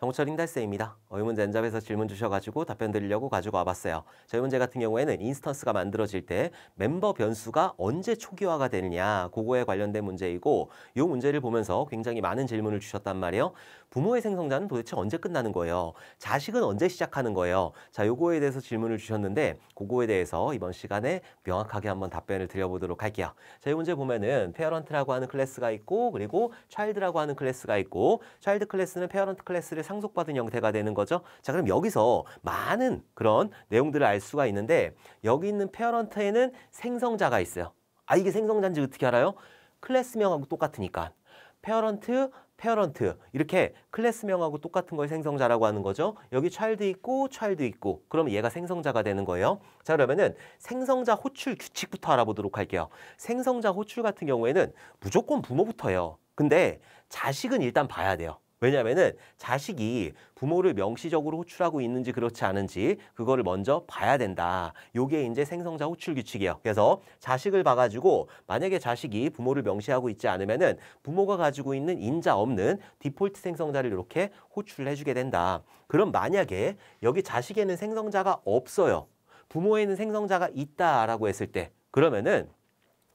정우철 인달쌤입니다. 이 문제 N잡에서 질문 주셔가지고 답변 드리려고 가지고 와봤어요. 저희 문제 같은 경우에는 인스턴스가 만들어질 때 멤버 변수가 언제 초기화가 되느냐 그거에 관련된 문제이고 이 문제를 보면서 굉장히 많은 질문을 주셨단 말이에요. 부모의 생성자는 도대체 언제 끝나는 거예요? 자식은 언제 시작하는 거예요? 자, 요거에 대해서 질문을 주셨는데 그거에 대해서 이번 시간에 명확하게 한번 답변을 드려보도록 할게요. 자, 이 문제 보면은 페어런트라고 하는 클래스가 있고 그리고 차일드라고 하는 클래스가 있고 차일드 클래스는 페어런트 클래스를 상속받은 형태가 되는 거죠. 자, 그럼 여기서 많은 그런 내용들을 알 수가 있는데 여기 있는 페어런트에는 생성자가 있어요. 아, 이게 생성자인지 어떻게 알아요? 클래스명하고 똑같으니까. 페어런트 이렇게 클래스명하고 똑같은 걸 생성자라고 하는 거죠. 여기 차일드 있고 그러면 얘가 생성자가 되는 거예요. 자, 그러면은 생성자 호출 규칙부터 알아보도록 할게요. 생성자 호출 같은 경우에는 무조건 부모부터예요. 근데 자식은 일단 봐야 돼요. 왜냐하면은 자식이 부모를 명시적으로 호출하고 있는지 그렇지 않은지 그거를 먼저 봐야 된다. 요게 이제 생성자 호출 규칙이에요. 그래서 자식을 봐가지고 만약에 자식이 부모를 명시하고 있지 않으면은 부모가 가지고 있는 인자 없는 디폴트 생성자를 이렇게 호출을 해주게 된다. 그럼 만약에 여기 자식에는 생성자가 없어요. 부모에는 생성자가 있다라고 했을 때 그러면은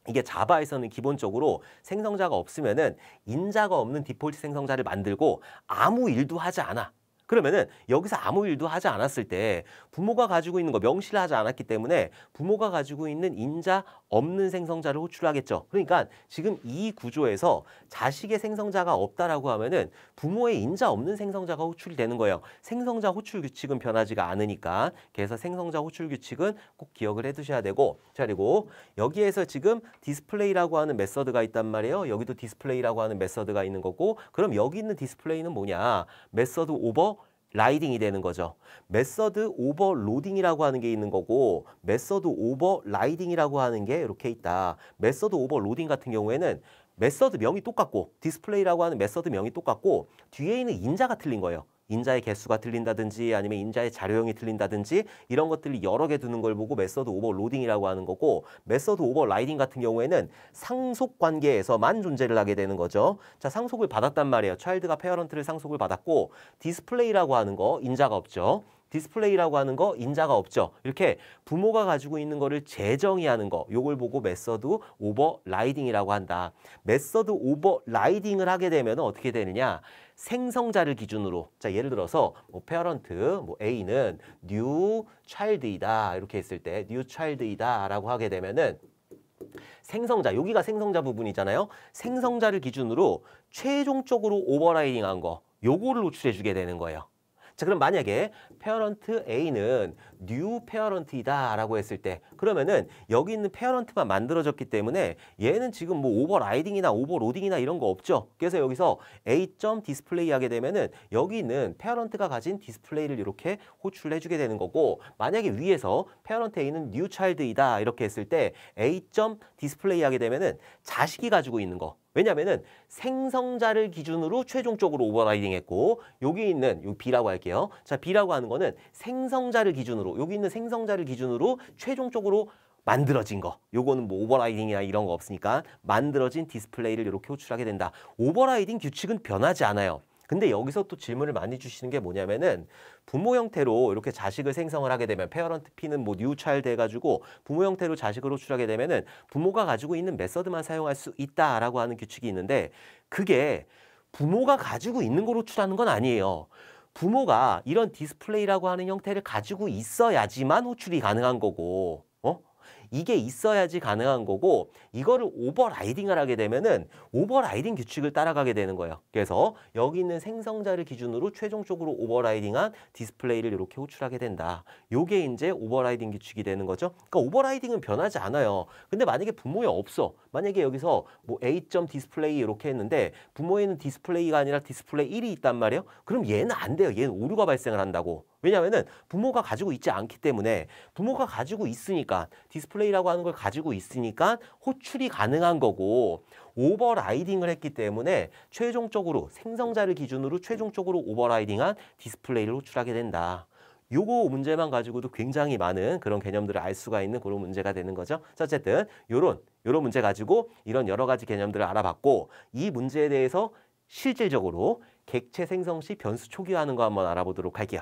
이게 자바에서는 기본적으로 생성자가 없으면은 인자가 없는 디폴트 생성자를 만들고 아무 일도 하지 않아. 그러면은 여기서 아무 일도 하지 않았을 때 부모가 가지고 있는 거 명시를 하지 않았기 때문에 부모가 가지고 있는 인자 없는 생성자를 호출하겠죠. 그러니까 지금 이 구조에서 자식의 생성자가 없다라고 하면은 부모의 인자 없는 생성자가 호출이 되는 거예요. 생성자 호출 규칙은 변하지가 않으니까. 그래서 생성자 호출 규칙은 꼭 기억을 해두셔야 되고, 자, 그리고 여기에서 지금 디스플레이라고 하는 메서드가 있단 말이에요. 여기도 디스플레이라고 하는 메서드가 있는 거고, 그럼 여기 있는 디스플레이는 뭐냐? 메서드 오버 라이딩이 되는 거죠. 메서드 오버로딩이라고 하는 게 있는 거고 메서드 오버라이딩이라고 하는 게 이렇게 있다. 메서드 오버로딩 같은 경우에는 메서드 명이 똑같고 디스플레이라고 하는 메서드 명이 똑같고 뒤에 있는 인자가 틀린 거예요. 인자의 개수가 틀린다든지 아니면 인자의 자료형이 틀린다든지 이런 것들이 여러 개 두는 걸 보고 메서드 오버로딩이라고 하는 거고 메서드 오버라이딩 같은 경우에는 상속 관계에서만 존재를 하게 되는 거죠. 자, 상속을 받았단 말이에요. 차일드가 페어런트를 상속을 받았고 디스플레이라고 하는 거 인자가 없죠. 디스플레이라고 하는 거 인자가 없죠. 이렇게 부모가 가지고 있는 거를 재정의하는 거 요걸 보고 메서드 오버라이딩이라고 한다. 메서드 오버라이딩을 하게 되면 어떻게 되느냐? 생성자를 기준으로 자 예를 들어서 뭐 페어런트 뭐 A는 new child이다 이렇게 했을 때 new child이다라고 하게 되면은 생성자 여기가 생성자 부분이잖아요. 생성자를 기준으로 최종적으로 오버라이딩한 거 요거를 호출해 주게 되는 거예요. 자, 그럼 만약에 페어런트 A는 new 페어런트이다 라고 했을 때 그러면은 여기 있는 페어런트만 만들어졌기 때문에 얘는 지금 뭐 오버라이딩이나 오버로딩이나 이런 거 없죠. 그래서 여기서 A.디스플레이 하게 되면은 여기 있는 페어런트가 가진 디스플레이를 이렇게 호출해 주게 되는 거고 만약에 위에서 페어런트 A는 new child이다 이렇게 했을 때 A.디스플레이 하게 되면은 자식이 가지고 있는 거 왜냐면은 생성자를 기준으로 최종적으로 오버라이딩 했고 여기 있는 요 B라고 할게요. 자, B라고 하는 거는 생성자를 기준으로 여기 있는 생성자를 기준으로 최종적으로 만들어진 거. 요거는 뭐 오버라이딩이나 이런 거 없으니까 만들어진 디스플레이를 이렇게 호출하게 된다. 오버라이딩 규칙은 변하지 않아요. 근데 여기서 또 질문을 많이 주시는 게 뭐냐면은 부모 형태로 이렇게 자식을 생성을 하게 되면 페어런트 P는 뭐 뉴 차일드 해가지고 부모 형태로 자식을 호출하게 되면은 부모가 가지고 있는 메서드만 사용할 수 있다라고 하는 규칙이 있는데 그게 부모가 가지고 있는 걸 호출하는 건 아니에요. 부모가 이런 디스플레이라고 하는 형태를 가지고 있어야지만 호출이 가능한 거고 이게 있어야지 가능한 거고 이거를 오버라이딩을 하게 되면은 오버라이딩 규칙을 따라가게 되는 거예요. 그래서 여기 있는 생성자를 기준으로 최종적으로 오버라이딩한 디스플레이를 이렇게 호출하게 된다. 요게 이제 오버라이딩 규칙이 되는 거죠. 그러니까 오버라이딩은 변하지 않아요. 근데 만약에 부모에 없어. 만약에 여기서 뭐 A.디스플레이 이렇게 했는데 부모에는 디스플레이가 아니라 디스플레이 1이 있단 말이에요. 그럼 얘는 안 돼요. 얘는 오류가 발생을 한다고. 왜냐하면은 부모가 가지고 있지 않기 때문에 부모가 가지고 있으니까 디스플레이라고 하는 걸 가지고 있으니까 호출이 가능한 거고 오버라이딩을 했기 때문에 최종적으로 생성자를 기준으로 최종적으로 오버라이딩한 디스플레이를 호출하게 된다. 요거 문제만 가지고도 굉장히 많은 그런 개념들을 알 수가 있는 그런 문제가 되는 거죠. 자, 어쨌든 요런 문제 가지고 이런 여러 가지 개념들을 알아봤고 이 문제에 대해서 실질적으로 객체 생성 시 변수 초기화하는 거 한번 알아보도록 할게요.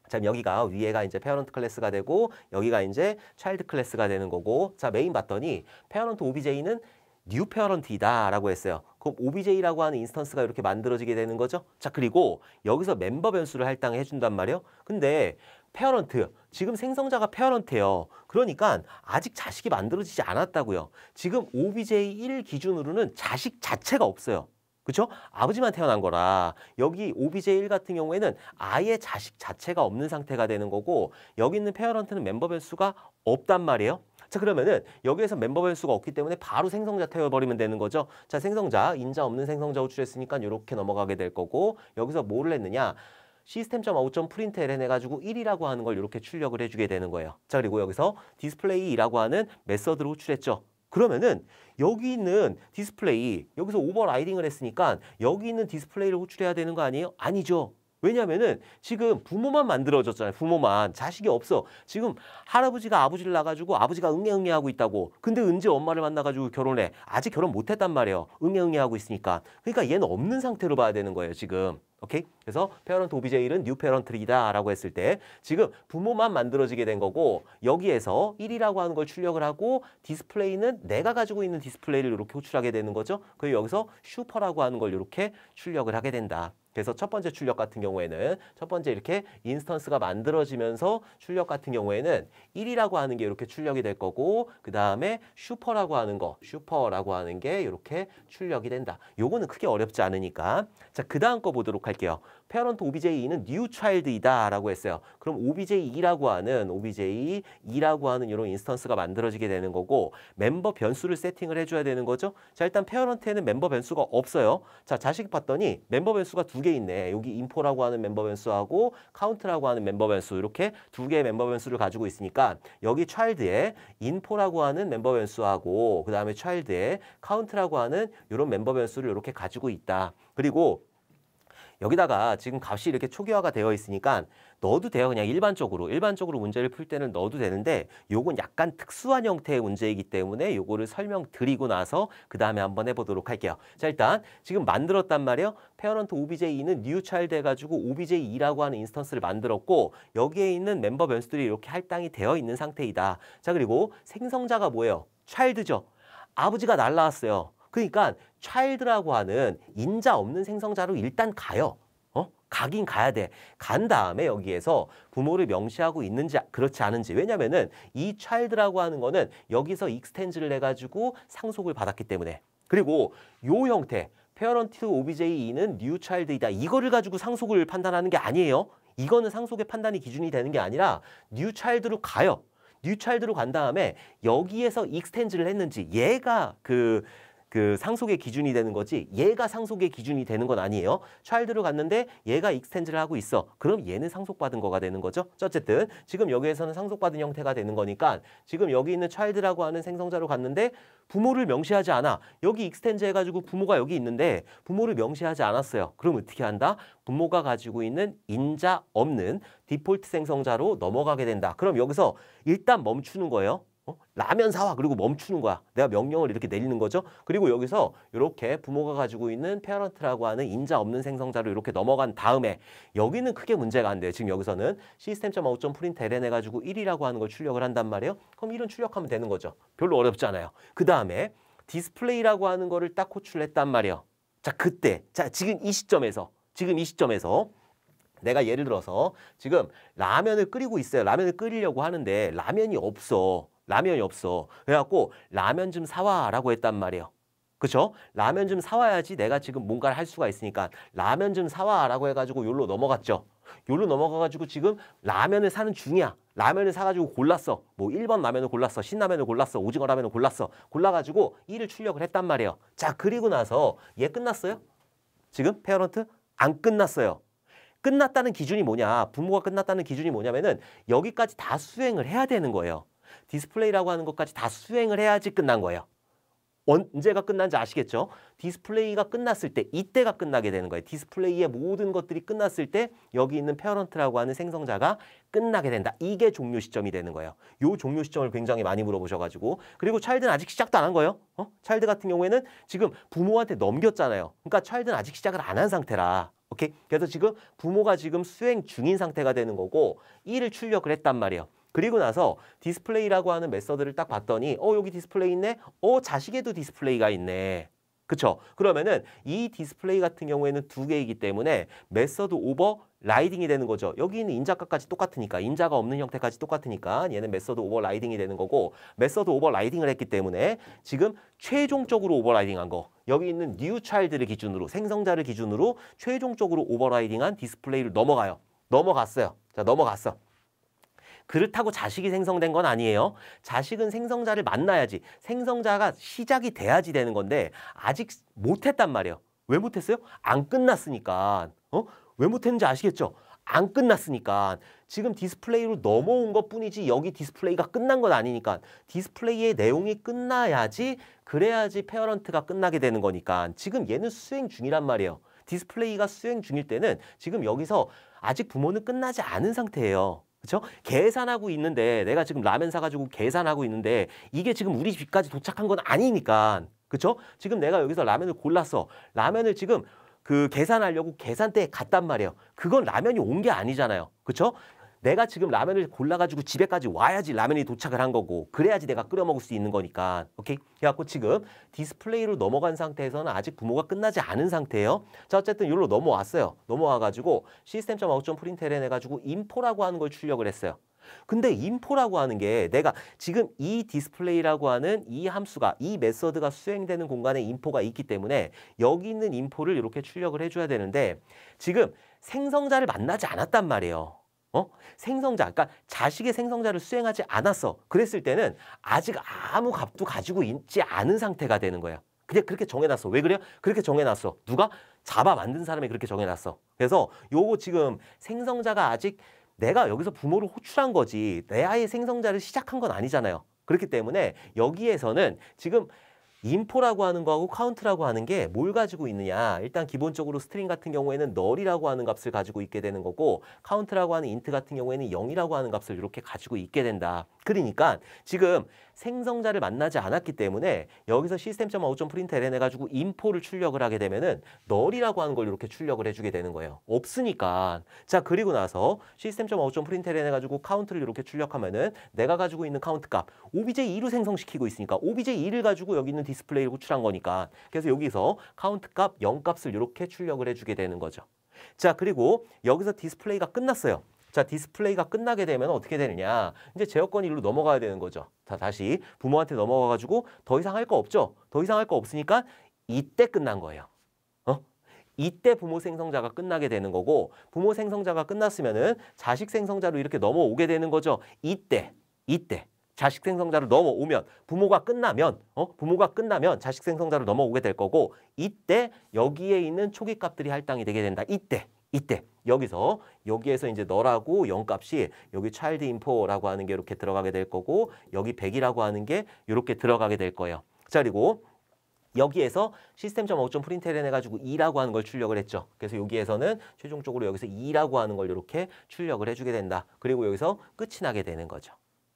자, 여기가 위에가 이제 페어런트 클래스가 되고 여기가 이제 차일드 클래스가 되는 거고, 자, 메인 봤더니 페어런트 OBJ는 뉴 페어런트이다라고 했어요. 그럼 OBJ라고 하는 인스턴스가 이렇게 만들어지게 되는 거죠. 자, 그리고 여기서 멤버 변수를 할당해 준단 말이에요. 근데 페어런트, 지금 생성자가 페어런트예요. 그러니까 아직 자식이 만들어지지 않았다고요. 지금 OBJ1 기준으로는 자식 자체가 없어요. 그렇죠? 아버지만 태어난 거라 여기 OBJ1 같은 경우에는 아예 자식 자체가 없는 상태가 되는 거고, 여기 있는 페어런트는 멤버 변수가 없단 말이에요. 자, 그러면은 여기에서 멤버 변수가 없기 때문에 바로 생성자 태워버리면 되는 거죠. 자, 생성자, 인자 없는 생성자 호출했으니까 이렇게 넘어가게 될 거고, 여기서 뭐를 했느냐? system.out.println 해가지고 1이라고 하는 걸 이렇게 출력을 해주게 되는 거예요. 자, 그리고 여기서 display이라고 하는 메서드를 호출했죠. 그러면은 여기 있는 디스플레이, 여기서 오버라이딩을 했으니까 여기 있는 디스플레이를 호출해야 되는 거 아니에요? 아니죠. 왜냐면은 지금 부모만 만들어졌잖아요. 부모만. 자식이 없어. 지금 할아버지가 아버지를 낳아가지고 아버지가 응애응애 하고 있다고. 근데 은지 엄마를 만나가지고 결혼해. 아직 결혼 못했단 말이에요. 응애응애 하고 있으니까. 그러니까 얘는 없는 상태로 봐야 되는 거예요, 지금. 오케이? 그래서 페어런트 OBJ는 뉴 페어런트이다 라고 했을 때 지금 부모만 만들어지게 된 거고, 여기에서 1이라고 하는 걸 출력을 하고 디스플레이는 내가 가지고 있는 디스플레이를 이렇게 호출하게 되는 거죠. 그리고 여기서 슈퍼라고 하는 걸 이렇게 출력을 하게 된다. 그래서 첫 번째 출력 같은 경우에는 첫 번째 이렇게 인스턴스가 만들어지면서 출력 같은 경우에는 1이라고 하는 게 이렇게 출력이 될 거고, 그 다음에 슈퍼라고 하는 게 이렇게 출력이 된다. 요거는 크게 어렵지 않으니까. 자, 그 다음 거 보도록 할게요. 페어런트 OBJ2는 new child이다 라고 했어요. 그럼 OBJ2라고 하는 이런 인스턴스가 만들어지게 되는 거고, 멤버 변수를 세팅을 해줘야 되는 거죠. 자, 일단 페어런트에는 멤버 변수가 없어요. 자, 자식 봤더니 멤버 변수가 두 개 있네. 여기 info라고 하는 멤버 변수하고 count라고 하는 멤버 변수, 이렇게 두 개의 멤버 변수를 가지고 있으니까 여기 child에 info라고 하는 멤버 변수하고 그 다음에 child에 count라고 하는 이런 멤버 변수를 이렇게 가지고 있다. 그리고 여기다가 지금 값이 이렇게 초기화가 되어 있으니까 넣어도 돼요. 그냥 일반적으로 문제를 풀 때는 넣어도 되는데, 요건 약간 특수한 형태의 문제이기 때문에 요거를 설명드리고 나서 그 다음에 한번 해보도록 할게요. 자, 일단 지금 만들었단 말이에요. 페어런트 OBJ2는 new child 해가지고 OBJ2라고 하는 인스턴스를 만들었고, 여기에 있는 멤버 변수들이 이렇게 할당이 되어 있는 상태이다. 자, 그리고 생성자가 뭐예요? child죠. 아버지가 날라왔어요. 그러니까 child라고 하는 인자 없는 생성자로 일단 가요. 가긴 가야 돼. 간 다음에 여기에서 부모를 명시하고 있는지 그렇지 않은지. 왜냐면은 이 child라고 하는 거는 여기서 익스텐즈를 해가지고 상속을 받았기 때문에. 그리고 요 형태 페어런트 OBJ2는 new child이다. 이거를 가지고 상속을 판단하는 게 아니에요. 이거는 상속의 판단이 기준이 되는 게 아니라 new child로 가요. new child로 간 다음에 여기에서 익스텐즈를 했는지, 얘가 그 상속의 기준이 되는 거지, 얘가 상속의 기준이 되는 건 아니에요. child로 갔는데 얘가 익스텐즈를 하고 있어. 그럼 얘는 상속받은 거가 되는 거죠. 어쨌든 지금 여기에서는 상속받은 형태가 되는 거니까 지금 여기 있는 child라고 하는 생성자로 갔는데 부모를 명시하지 않아. 여기 익스텐즈 해가지고 부모가 여기 있는데 부모를 명시하지 않았어요. 그럼 어떻게 한다? 부모가 가지고 있는 인자 없는 디폴트 생성자로 넘어가게 된다. 그럼 여기서 일단 멈추는 거예요. 라면 사와. 그리고 멈추는 거야. 내가 명령을 이렇게 내리는 거죠. 그리고 여기서 이렇게 부모가 가지고 있는 페어런트라고 하는 인자 없는 생성자로 이렇게 넘어간 다음에 여기는 크게 문제가 안 돼요. 지금 여기서는 system.out.println 해가지고 1이라고 하는 걸 출력을 한단 말이에요. 그럼 1은 출력하면 되는 거죠. 별로 어렵지 않아요. 그 다음에 디스플레이라고 하는 거를 딱 호출했단 말이에요. 자, 그때, 자, 지금 이 시점에서 내가 예를 들어서 지금 라면을 끓이고 있어요. 라면을 끓이려고 하는데 라면이 없어. 그래갖고 라면 좀 사와라고 했단 말이에요. 그렇죠? 라면 좀 사와야지 내가 지금 뭔가를 할 수가 있으니까 라면 좀 사와라고 해가지고 요로 넘어갔죠. 요로 넘어가가지고 지금 라면을 사는 중이야. 라면을 사가지고 골랐어. 뭐 1번 라면을 골랐어. 신라면을 골랐어. 오징어 라면을 골랐어. 골라가지고 1을 출력을 했단 말이에요. 자, 그리고 나서 얘 끝났어요? 지금 페어런트? 안 끝났어요. 끝났다는 기준이 뭐냐? 부모가 끝났다는 기준이 뭐냐면은 여기까지 다 수행을 해야 되는 거예요. 디스플레이라고 하는 것까지 다 수행을 해야지 끝난 거예요. 언제가 끝난지 아시겠죠? 디스플레이가 끝났을 때, 이때가 끝나게 되는 거예요. 디스플레이의 모든 것들이 끝났을 때 여기 있는 페어런트라고 하는 생성자가 끝나게 된다. 이게 종료 시점이 되는 거예요. 요 종료 시점을 굉장히 많이 물어보셔가지고. 그리고 차일드는 아직 시작도 안 한 거예요. 차일드 같은 경우에는 지금 부모한테 넘겼잖아요. 그러니까 차일드는 아직 시작을 안 한 상태라. 오케이? 그래서 지금 부모가 지금 수행 중인 상태가 되는 거고 1을 출력을 했단 말이에요. 그리고 나서 디스플레이라고 하는 메서드를 딱 봤더니 여기 디스플레이 있네? 자식에도 디스플레이가 있네. 그쵸? 그러면은 이 디스플레이 같은 경우에는 두 개이기 때문에 메서드 오버 라이딩이 되는 거죠. 여기 있는 인자값까지 똑같으니까 인자가 없는 형태까지 똑같으니까 얘는 메서드 오버 라이딩이 되는 거고 메서드 오버 라이딩을 했기 때문에 지금 최종적으로 오버라이딩한 거 여기 있는 뉴 차일드를 기준으로 생성자를 기준으로 최종적으로 오버라이딩한 디스플레이를 넘어갔어요. 자, 넘어갔어. 그렇다고 자식이 생성된 건 아니에요. 자식은 생성자를 만나야지. 생성자가 시작이 돼야지 되는 건데 아직 못했단 말이에요. 왜 못했어요? 안 끝났으니까. 왜 못했는지 아시겠죠? 안 끝났으니까. 지금 디스플레이로 넘어온 것뿐이지 여기 디스플레이가 끝난 건 아니니까. 디스플레이의 내용이 끝나야지 그래야지 페어런트가 끝나게 되는 거니까. 지금 얘는 수행 중이란 말이에요. 디스플레이가 수행 중일 때는 지금 여기서 아직 부모는 끝나지 않은 상태예요. 그렇죠? 계산하고 있는데 내가 지금 라면 사가지고 계산하고 있는데 이게 지금 우리 집까지 도착한 건 아니니까. 그렇죠? 지금 내가 여기서 라면을 골랐어. 라면을 지금 그 계산하려고 계산대에 갔단 말이에요. 그건 라면이 온 게 아니잖아요. 그렇죠? 내가 지금 라면을 골라가지고 집에까지 와야지 라면이 도착을 한 거고 그래야지 내가 끓여 먹을 수 있는 거니까. 오케이? 그래갖고 지금 디스플레이로 넘어간 상태에서는 아직 부모가 끝나지 않은 상태예요. 자, 어쨌든 여기로 넘어왔어요. 넘어와가지고 시스템.out.println 해가지고 인포라고 하는 걸 출력을 했어요. 근데 인포라고 하는 게 내가 지금 이 디스플레이라고 하는 이 함수가 이 메서드가 수행되는 공간에 인포가 있기 때문에 여기 있는 인포를 이렇게 출력을 해줘야 되는데 지금 생성자를 만나지 않았단 말이에요. 생성자, 그러니까 자식의 생성자를 수행하지 않았어. 그랬을 때는 아직 아무 값도 가지고 있지 않은 상태가 되는 거야. 그냥 그렇게 정해놨어. 왜 그래요? 그렇게 정해놨어. 누가? 자바 만든 사람이 그렇게 정해놨어. 그래서 요거 지금 생성자가 아직 내가 여기서 부모를 호출한 거지 내 아이의 생성자를 시작한 건 아니잖아요. 그렇기 때문에 여기에서는 지금 인포라고 하는 거하고 카운트라고 하는 게 뭘 가지고 있느냐. 일단 기본적으로 스트링 같은 경우에는 널이라고 하는 값을 가지고 있게 되는 거고 카운트라고 하는 인트 같은 경우에는 0이라고 하는 값을 이렇게 가지고 있게 된다. 그러니까 지금 생성자를 만나지 않았기 때문에 여기서 시스템.out.println 해가지고 인포를 출력을 하게 되면은 널이라고 하는 걸 이렇게 출력을 해주게 되는 거예요. 없으니까. 자, 그리고 나서 시스템.out.println 해가지고 카운트를 이렇게 출력하면은 내가 가지고 있는 카운트 값 obj2로 생성시키고 있으니까 obj2를 가지고 여기 있는 디스플레이를 호출한 거니까 그래서 여기서 카운트 값 0 값을 이렇게 출력을 해주게 되는 거죠. 자, 그리고 여기서 디스플레이가 끝났어요. 자, 디스플레이가 끝나게 되면 어떻게 되느냐. 이제 제어권이 일로 넘어가야 되는 거죠. 자, 다시 부모한테 넘어가가지고 더 이상 할 거 없죠. 더 이상 할 거 없으니까 이때 끝난 거예요. 이때 부모 생성자가 끝나게 되는 거고 부모 생성자가 끝났으면은 자식 생성자로 이렇게 넘어오게 되는 거죠. 이때 자식 생성자로 넘어오면 부모가 끝나면 자식 생성자로 넘어오게 될 거고 이때 여기에 있는 초기 값들이 할당이 되게 된다. 이때 여기에서 이제 너라고 0 값이 여기 child info라고 하는 게 이렇게 들어가게 될 거고 여기 100이라고 하는 게 이렇게 들어가게 될 거예요. 자, 그리고 여기에서 시스템.out.println 해가지고 2라고 하는 걸 출력을 했죠. 그래서 여기에서는 최종적으로 여기서 2라고 하는 걸 이렇게 출력을 해주게 된다. 그리고 여기서 끝이 나게 되는 거죠.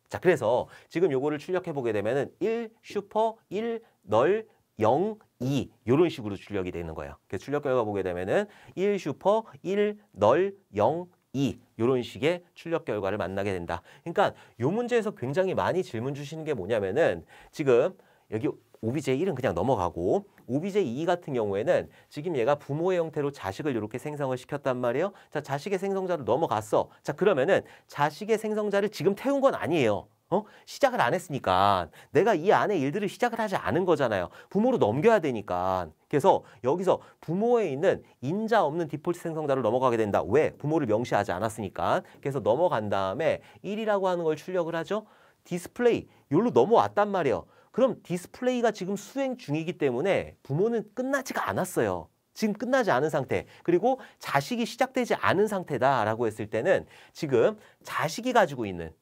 자, 그래서 지금 요거를 출력해 보게 되면은 1 슈퍼 1 널 0 2 이런 식으로 출력이 되는 거예요. 그래서 출력 결과 보게 되면은 1 슈퍼 1 널 0 2 이런 식의 출력 결과를 만나게 된다. 그러니까 요 문제에서 굉장히 많이 질문 주시는 게 뭐냐면은 지금 여기 obj1은 그냥 넘어가고 obj2 같은 경우에는 지금 얘가 부모의 형태로 자식을 이렇게 생성을 시켰단 말이에요. 자, 자식의 생성자로 넘어갔어. 자, 그러면은 자식의 생성자를 지금 태운 건 아니에요. 시작을 안 했으니까 내가 이 안에 일들을 시작을 하지 않은 거잖아요. 부모로 넘겨야 되니까. 그래서 여기서 부모에 있는 인자 없는 디폴트 생성자로 넘어가게 된다. 왜? 부모를 명시하지 않았으니까. 그래서 넘어간 다음에 1이라고 하는 걸 출력을 하죠. 디스플레이 여기로 넘어왔단 말이에요. 그럼 디스플레이가 지금 수행 중이기 때문에 부모는 끝나지가 않았어요. 지금 끝나지 않은 상태. 그리고 자식이 시작되지 않은 상태다라고 했을 때는 지금 자식이 가지고 있는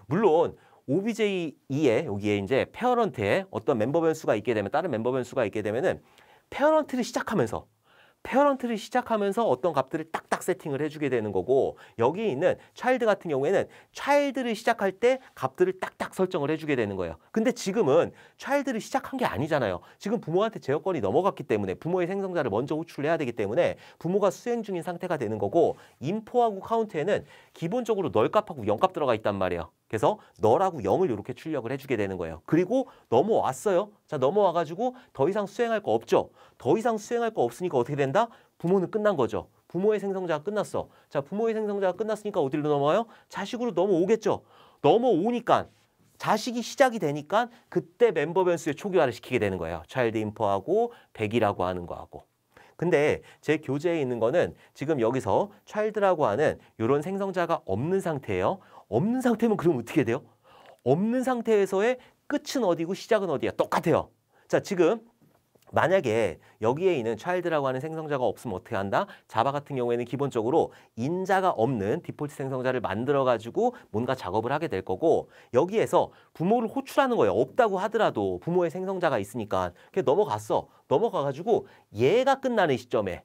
물론 obj2에 여기에 이제 페어런트에 어떤 멤버 변수가 있게 되면 다른 멤버 변수가 있게 되면은 페어런트를 시작하면서 페어런트를 시작하면서 어떤 값들을 딱딱 세팅을 해주게 되는 거고 여기 있는 차일드 같은 경우에는 차일드를 시작할 때 값들을 딱딱 설정을 해주게 되는 거예요. 근데 지금은 차일드를 시작한 게 아니잖아요. 지금 부모한테 제어권이 넘어갔기 때문에 부모의 생성자를 먼저 호출을 해야 되기 때문에 부모가 수행 중인 상태가 되는 거고 인포하고 카운트에는 기본적으로 널 값하고 0값 들어가 있단 말이에요. 그래서 널하고 0을 이렇게 출력을 해주게 되는 거예요. 그리고 넘어왔어요. 자, 넘어와가지고 더 이상 수행할 거 없죠. 더 이상 수행할 거 없으니까 어떻게 된다? 부모는 끝난 거죠. 부모의 생성자가 끝났어. 자, 부모의 생성자가 끝났으니까 어디로 넘어와요? 자식으로 넘어오겠죠. 넘어오니까 자식이 시작이 되니까 그때 멤버 변수의 초기화를 시키게 되는 거예요. 차일드 인포하고 100이라고 하는 거하고. 근데 제 교재에 있는 거는 지금 여기서 child라고 하는 이런 생성자가 없는 상태예요. 없는 상태면 그럼 어떻게 돼요? 없는 상태에서의 끝은 어디고 시작은 어디야? 똑같아요. 자, 지금 만약에 여기에 있는 child라고 하는 생성자가 없으면 어떻게 한다? 자바 같은 경우에는 기본적으로 인자가 없는 디폴트 생성자를 만들어가지고 뭔가 작업을 하게 될 거고 여기에서 부모를 호출하는 거예요. 없다고 하더라도 부모의 생성자가 있으니까 그게 넘어갔어. 넘어가가지고 얘가 끝나는 시점에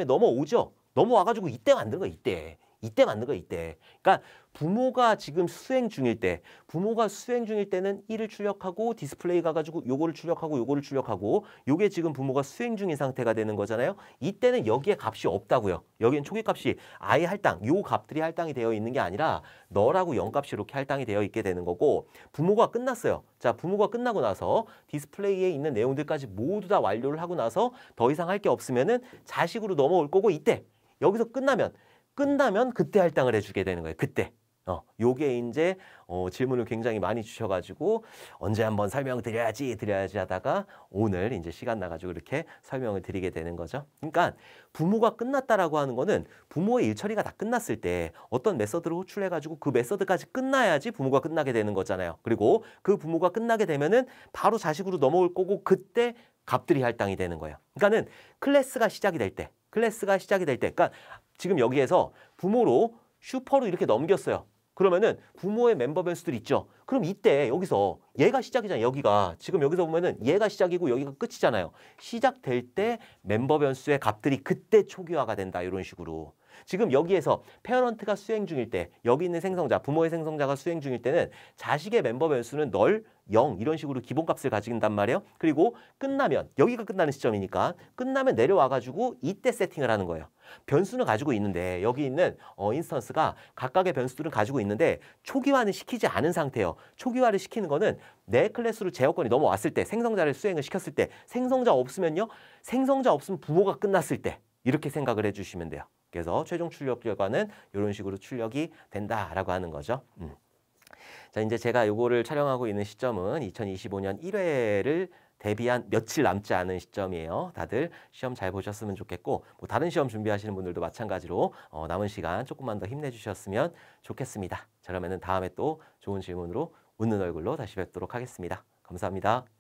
넘어오죠. 넘어와가지고 이때 만든 거야. 이때 만든 거야. 이때. 그러니까 부모가 지금 수행 중일 때 부모가 수행 중일 때는 1을 출력하고 디스플레이 가가지고 요거를 출력하고 요게 지금 부모가 수행 중인 상태가 되는 거잖아요. 이때는 여기에 값이 없다고요. 여기엔 초기 값이 아예 할당, 요 값들이 할당이 되어 있는 게 아니라 너라고 0값이 이렇게 할당이 되어 있게 되는 거고 부모가 끝났어요. 자, 부모가 끝나고 나서 디스플레이에 있는 내용들까지 모두 다 완료를 하고 나서 더 이상 할 게 없으면은 자식으로 넘어올 거고 이때 여기서 끝나면 그때 할당을 해주게 되는 거예요. 그때. 요게 이제 질문을 굉장히 많이 주셔가지고 언제 한번 설명드려야지 하다가 오늘 이제 시간 나가지고 이렇게 설명을 드리게 되는 거죠. 그러니까 부모가 끝났다라고 하는 거는 부모의 일 처리가 다 끝났을 때 어떤 메서드를 호출해가지고 그 메서드까지 끝나야지 부모가 끝나게 되는 거잖아요. 그리고 그 부모가 끝나게 되면은 바로 자식으로 넘어올 거고 그때 값들이 할당이 되는 거예요. 그러니까는 클래스가 시작이 될 때, 그러니까 지금 여기에서 부모로 슈퍼로 이렇게 넘겼어요. 그러면은 부모의 멤버 변수들 있죠. 그럼 이때 여기서 얘가 시작이잖아요. 여기가 지금 여기서 보면은 얘가 시작이고 여기가 끝이잖아요. 시작될 때 멤버 변수의 값들이 그때 초기화가 된다. 이런 식으로. 지금 여기에서 페어런트가 수행 중일 때 여기 있는 생성자, 부모의 생성자가 수행 중일 때는 자식의 멤버 변수는 널, 0 이런 식으로 기본값을 가진단 말이에요. 그리고 끝나면 여기가 끝나는 시점이니까 끝나면 내려와가지고 이때 세팅을 하는 거예요. 변수는 가지고 있는데 여기 있는 인스턴스가 각각의 변수들은 가지고 있는데 초기화는 시키지 않은 상태예요. 초기화를 시키는 거는 내 클래스로 제어권이 넘어왔을 때 생성자를 수행을 시켰을 때 생성자 없으면요. 생성자 없으면 부모가 끝났을 때 이렇게 생각을 해주시면 돼요. 그래서 최종 출력 결과는 이런 식으로 출력이 된다라고 하는 거죠. 자, 이제 제가 요거를 촬영하고 있는 시점은 2025년 1회를 대비한 며칠 남지 않은 시점이에요. 다들 시험 잘 보셨으면 좋겠고 뭐 다른 시험 준비하시는 분들도 마찬가지로 남은 시간 조금만 더 힘내주셨으면 좋겠습니다. 자, 그러면은 다음에 또 좋은 질문으로 웃는 얼굴로 다시 뵙도록 하겠습니다. 감사합니다.